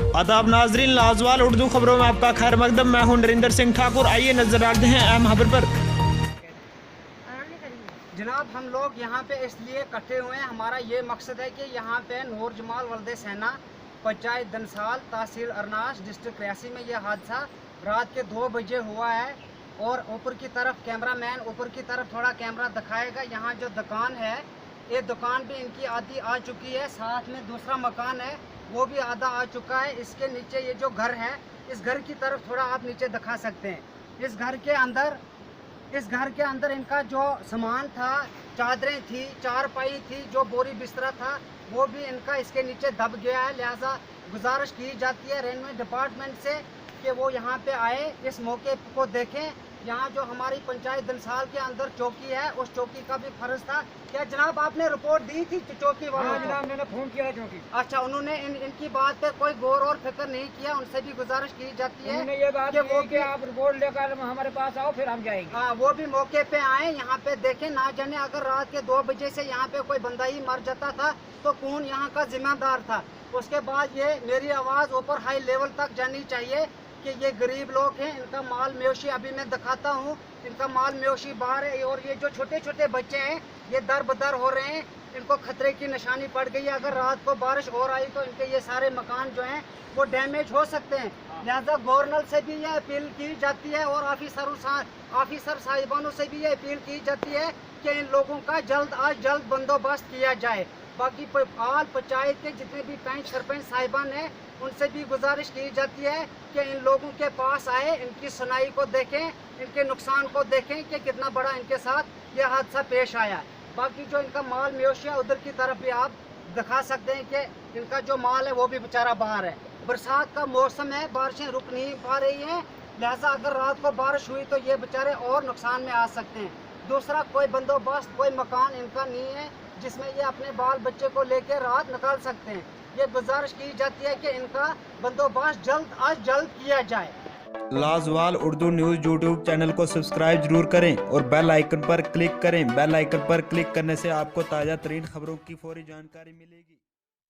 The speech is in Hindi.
आदाब नाजरीन, लाजवाल उर्दू खबरों में आपका खैर मकदम। मैं हूं नरेंद्र सिंह ठाकुर। आइए नजर डालते हैं अहम खबर पर। जनाब, हम लोग यहाँ पे इसलिए इकट्ठे हुए हैं, हमारा ये मकसद है कि यहाँ पे नूर जमाल वल्द सेना पंचायत दनसाल तहसील अरनाश डिस्ट्रिक्ट रियासी में ये हादसा रात के 2 बजे हुआ है। और ऊपर की तरफ कैमरामैन ऊपर की तरफ थोड़ा कैमरा दिखाएगा। यहाँ जो दुकान है, ये दुकान भी इनकी आधी आ चुकी है, साथ में दूसरा मकान है वो भी आधा आ चुका है। इसके नीचे ये जो घर है, इस घर की तरफ थोड़ा आप नीचे दिखा सकते हैं। इस घर के अंदर इनका जो सामान था, चादरें थी, चारपाई थी, जो बोरी बिस्तरा था, वो भी इनका इसके नीचे दब गया है। लिहाजा गुजारिश की जाती है रेवेन्यू डिपार्टमेंट से कि वो यहाँ पे आए, इस मौके को देखें। यहाँ जो हमारी पंचायत दनसाल के अंदर चौकी है, उस चौकी का भी फर्ज था। क्या जनाब आपने रिपोर्ट दी थी चौकी वालों को? जनाब, मैंने फोन किया चौकी। अच्छा, उन्होंने इनकी बात पे कोई गौर और फिक्र नहीं किया। उनसे भी गुजारिश की जाती है ये बात कि वो कि आप रिपोर्ट लेकर हमारे पास आओ, फिर हम जाएंगे। हाँ, वो भी मौके पे आए, यहाँ पे देखें। ना जाने अगर रात के 2 बजे से यहाँ पे कोई बंदा ही मर जाता था तो कौन यहाँ का जिम्मेदार था। उसके बाद ये मेरी आवाज़ ऊपर हाई लेवल तक जानी चाहिए कि ये गरीब लोग हैं, इनका माल मवेशी अभी मैं दिखाता हूँ, इनका माल मवेशी बाहर है। और ये जो छोटे छोटे बच्चे हैं, ये दर बदर हो रहे हैं, इनको खतरे की निशानी पड़ गई है। अगर रात को बारिश और आई तो इनके ये सारे मकान जो हैं वो डैमेज हो सकते हैं। लिहाजा गवर्नर से भी ये अपील की जाती है और ऑफिसर साहिबानों से भी ये अपील की जाती है कि इन लोगों का जल्द बंदोबस्त किया जाए। बाकी आल पंचायत के जितने भी पंच सरपंच साहिबान हैं, उनसे भी गुजारिश की जाती है कि इन लोगों के पास आए, इनकी सुनाई को देखें, इनके नुकसान को देखें कि कितना बड़ा इनके साथ ये हादसा पेश आया। बाकी जो इनका माल मवेशी उधर की तरफ भी आप दिखा सकते हैं कि इनका जो माल है वो भी बेचारा बाहर है। बरसात का मौसम है, बारिशें रुक नहीं पा रही हैं, लिहाजा अगर रात को बारिश हुई तो ये बेचारे और नुकसान में आ सकते हैं। दूसरा, कोई बंदोबस्त, कोई मकान इनका नहीं है जिसमें ये अपने बाल बच्चे को लेकर रात निकाल सकते हैं। ये गुजारिश की जाती है कि इनका बंदोबस्त जल्द किया जाए। लाजवाल उर्दू न्यूज़ यूट्यूब चैनल को सब्सक्राइब जरूर करें और बेल आइकन पर क्लिक करें। बेल आइकन पर क्लिक करने से आपको ताज़ा तरीन खबरों की फौरी जानकारी मिलेगी।